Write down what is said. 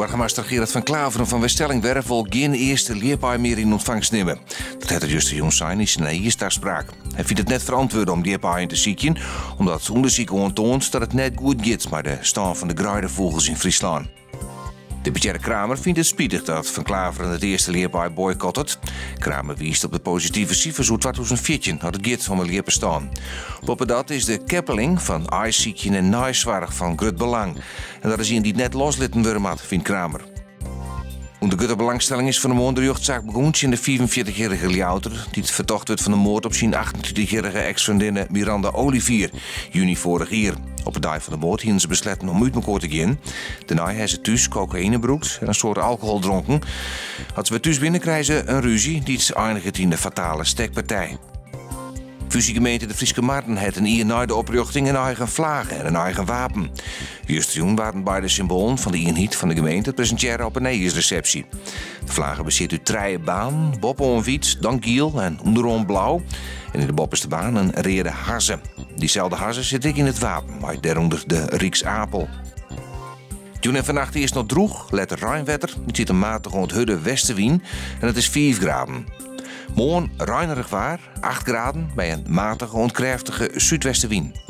Burgemeester Gerard van Klaveren van Weststellingwerf wil geen eerste leerpaai meer in ontvangst nemen. Dat had het juist de jong zijn in zijn eerste afspraak. Hij vindt het net verantwoord om leerpaaien te zieken, omdat onderzoek aantoont dat het net goed gaat met de stand van de graaidevogels in Friesland. De Pierre Kramer vindt het spijtig dat Van Klaveren het eerste leerpaai boycottet. Kramer wijst op de positieve cijfers uit 2014 had het gaat om een leerpestaan. Boven dat is de keppeling van ijsziekjen en naaizorg van groot belang. En dat is een die net loslitten worden had, vindt Kramer. De grote belangstelling is van de moordrechtszaak begonnen in de 44-jarige Ljouter, die verdacht werd van de moord op zijn 28-jarige ex-vriendin Miranda Olivier, juni vorig jaar. Op de dag van de moord hadden ze besloten om uit elkaar te gaan. Daarna hebben ze thuis cocaïne gebruikt en een soort alcohol dronken. Als ze thuis binnen krijgen ze een ruzie die eindigt in de fatale stekpartij. Fusiegemeente de Frieske Maarten heeft een jaar na de oprichting een eigen vlag en een eigen wapen. Juist toen waren beide symbolen van de eenheid van de gemeente te presenteren op een negersreceptie. De vlaggen bestaat uit 3 baan, bob on fiets, dan giel en onderom blauw. En in de bob is de baan een rode harze. Diezelfde harze zit ik in het wapen, maar daaronder de Rieksapel. Toen en vannacht eerst nog droeg, let de Rijnwetter. Het zit een matig rond Hudde Westenwien en het is 5 graden. Morgen reinerig waar, 8 graden bij een matige, ontkräftige zuidwestenwind.